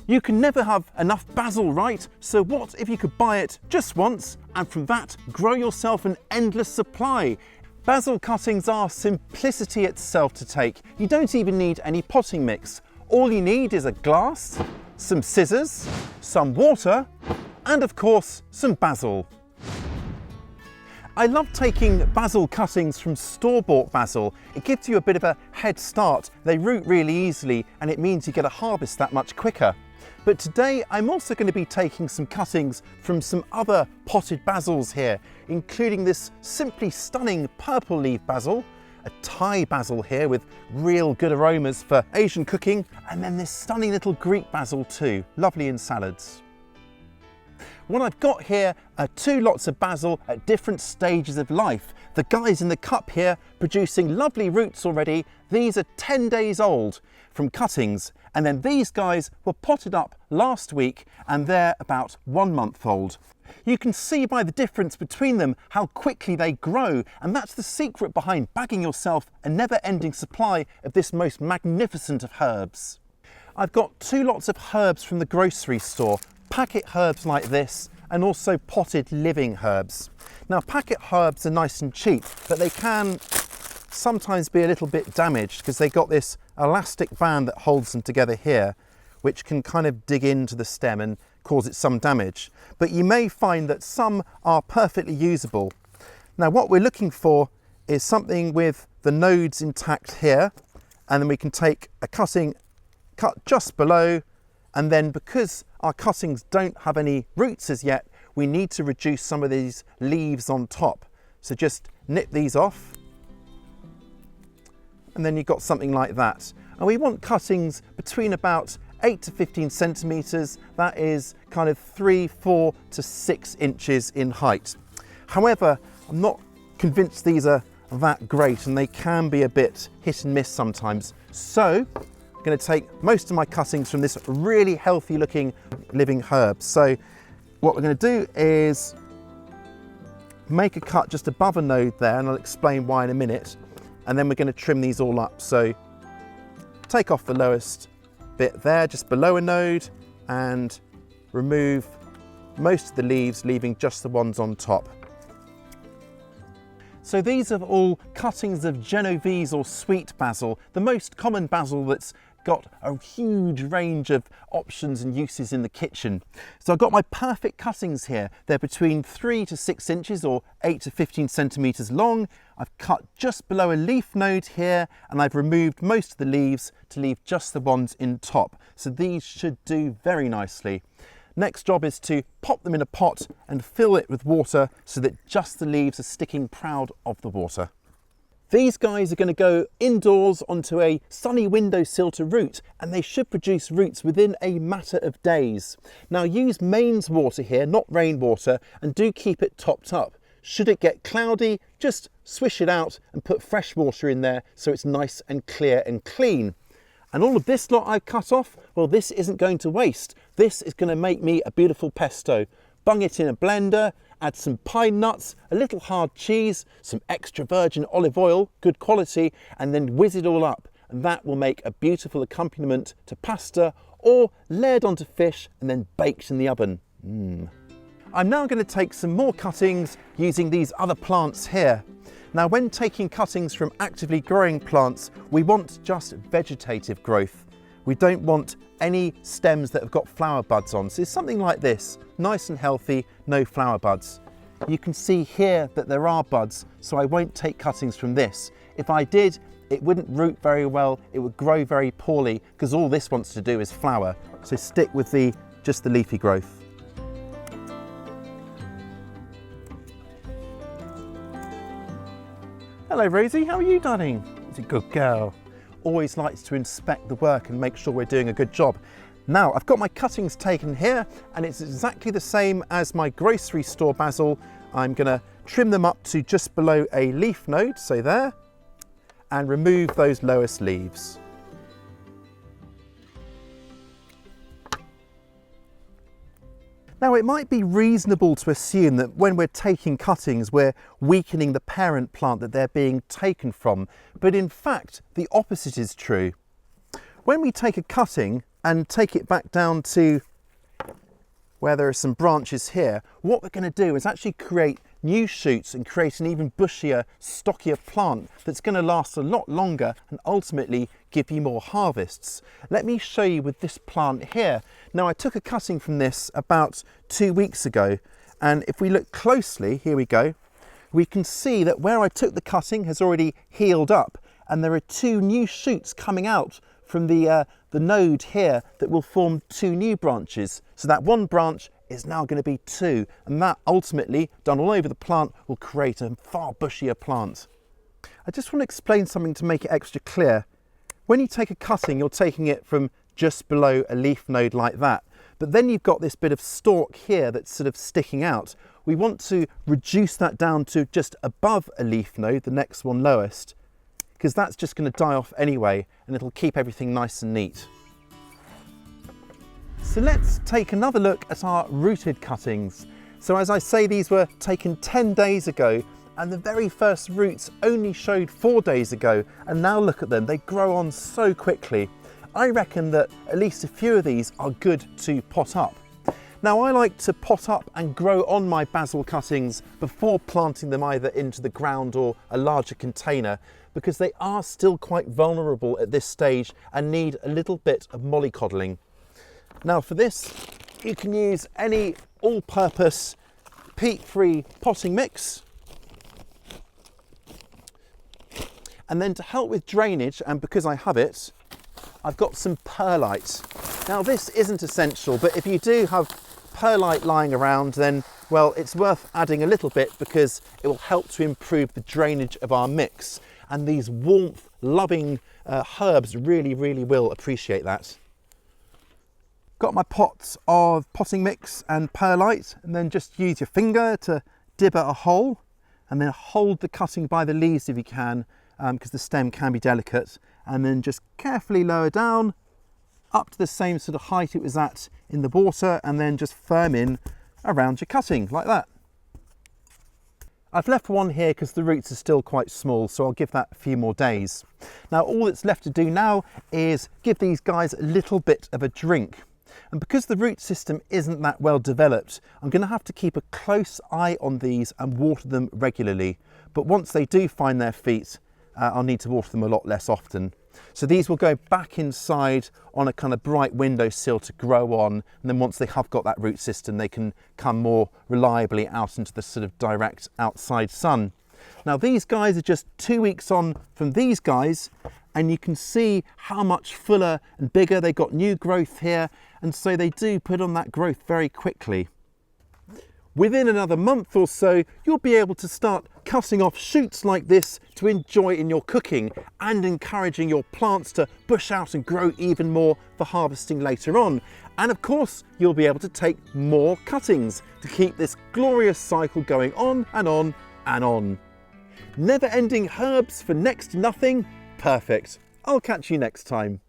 You can never have enough basil, right? So what if you could buy it just once and from that grow yourself an endless supply? Basil cuttings are simplicity itself to take. You don't even need any potting mix. All you need is a glass, some scissors, some water, and of course, some basil. I love taking basil cuttings from store-bought basil. It gives you a bit of a head start. They root really easily and it means you get a harvest that much quicker. But today I'm also going to be taking some cuttings from some other potted basils here, including this simply stunning purple leaf basil, a Thai basil here with real good aromas for Asian cooking, and then this stunning little Greek basil too, lovely in salads. What I've got here are 2 lots of basil at different stages of life. The guys in the cup here producing lovely roots already. These are 10 days old from cuttings, and then these guys were potted up last week and they're about 1 month old. You can see by the difference between them how quickly they grow, and that's the secret behind bagging yourself a never-ending supply of this most magnificent of herbs. I've got 2 lots of herbs from the grocery store, packet herbs like this, and also potted living herbs. Now packet herbs are nice and cheap, but they can sometimes be a little bit damaged because they got this elastic band that holds them together here, which can kind of dig into the stem and cause it some damage. But you may find that some are perfectly usable. Now what we're looking for is something with the nodes intact here, and then we can take a cutting, cut just below, and then because our cuttings don't have any roots as yet, we need to reduce some of these leaves on top. So just nip these off, and then you've got something like that. And we want cuttings between about 8 to 15 centimetres, that is kind of 3, 4 to 6 inches in height. However, I'm not convinced these are that great and they can be a bit hit and miss sometimes. So I'm going to take most of my cuttings from this really healthy looking living herb. So what we're going to do is make a cut just above a node there, and I'll explain why in a minute. And then we're going to trim these all up. So take off the lowest bit there, just below a node, and remove most of the leaves, leaving just the ones on top. So these are all cuttings of Genovese or sweet basil, the most common basil that's got a huge range of options and uses in the kitchen. So I've got my perfect cuttings here. They're between 3 to 6 inches or 8 to 15 centimetres long. I've cut just below a leaf node here, and I've removed most of the leaves to leave just the ones in top. So these should do very nicely. Next job is to pop them in a pot and fill it with water so that just the leaves are sticking proud of the water. These guys are going to go indoors onto a sunny windowsill to root, and they should produce roots within a matter of days. Now use mains water here, not rainwater, and do keep it topped up. Should it get cloudy, just swish it out and put fresh water in there so it's nice and clear and clean. And all of this lot I've cut off, well, this isn't going to waste. This is going to make me a beautiful pesto. Bung it in a blender, add some pine nuts, a little hard cheese, some extra virgin olive oil, good quality, and then whiz it all up. And that will make a beautiful accompaniment to pasta, or layered onto fish and then baked in the oven. I'm now going to take some more cuttings using these other plants here. Now when taking cuttings from actively growing plants, we want just vegetative growth. We don't want any stems that have got flower buds on. So it's something like this, nice and healthy, no flower buds. You can see here that there are buds, so I won't take cuttings from this. If I did, it wouldn't root very well, it would grow very poorly, because all this wants to do is flower. So stick with just the leafy growth. Hello Rosie, how are you darling? It's a good girl. Always likes to inspect the work and make sure we're doing a good job. Now I've got my cuttings taken here, and it's exactly the same as my grocery store basil. I'm going to trim them up to just below a leaf node, so there, and remove those lowest leaves. Now it might be reasonable to assume that when we're taking cuttings, we're weakening the parent plant that they're being taken from, but in fact the opposite is true. When we take a cutting, and take it back down to where there are some branches here, what we're going to do is actually create new shoots and create an even bushier, stockier plant that's going to last a lot longer and ultimately give you more harvests. Let me show you with this plant here. Now, I took a cutting from this about 2 weeks ago, and if we look closely, here we go, we can see that where I took the cutting has already healed up, and there are 2 new shoots coming out from the node here that will form 2 new branches. So that one branch is now going to be 2, and that ultimately, done all over the plant, will create a far bushier plant. I just want to explain something to make it extra clear. When you take a cutting, you're taking it from just below a leaf node like that, but then you've got this bit of stalk here that's sort of sticking out. We want to reduce that down to just above a leaf node, the next one lowest, because that's just going to die off anyway, and it'll keep everything nice and neat. So let's take another look at our rooted cuttings. So as I say, these were taken 10 days ago, and the very first roots only showed 4 days ago, and now look at them, they grow on so quickly. I reckon that at least a few of these are good to pot up. Now, I like to pot up and grow on my basil cuttings before planting them either into the ground or a larger container, because they are still quite vulnerable at this stage and need a little bit of mollycoddling. Now, for this, you can use any all-purpose peat-free potting mix. And then to help with drainage, and because I have it, I've got some perlite. Now, this isn't essential, but if you do have perlite lying around, then, well, it's worth adding a little bit because it will help to improve the drainage of our mix. And these warmth-loving herbs really will appreciate that. Got my pots of potting mix and perlite, and then just use your finger to dib at a hole, and then hold the cutting by the leaves if you can, because the stem can be delicate, and then just carefully lower down up to the same sort of height it was at in the water, and then just firm in around your cutting like that. I've left one here because the roots are still quite small, so I'll give that a few more days. Now, all that's left to do now is give these guys a little bit of a drink. And because the root system isn't that well developed, I'm going to have to keep a close eye on these and water them regularly. But once they do find their feet, I'll need to water them a lot less often. So these will go back inside on a kind of bright windowsill to grow on, and then once they have got that root system, they can come more reliably out into the sort of direct outside sun. Now, these guys are just 2 weeks on from these guys, and you can see how much fuller and bigger. They got new growth here, and so they do put on that growth very quickly. Within another month or so, you'll be able to start cutting off shoots like this to enjoy in your cooking, and encouraging your plants to bush out and grow even more for harvesting later on. And of course, you'll be able to take more cuttings to keep this glorious cycle going on and on and on. Never-ending herbs for next to nothing? Perfect. I'll catch you next time.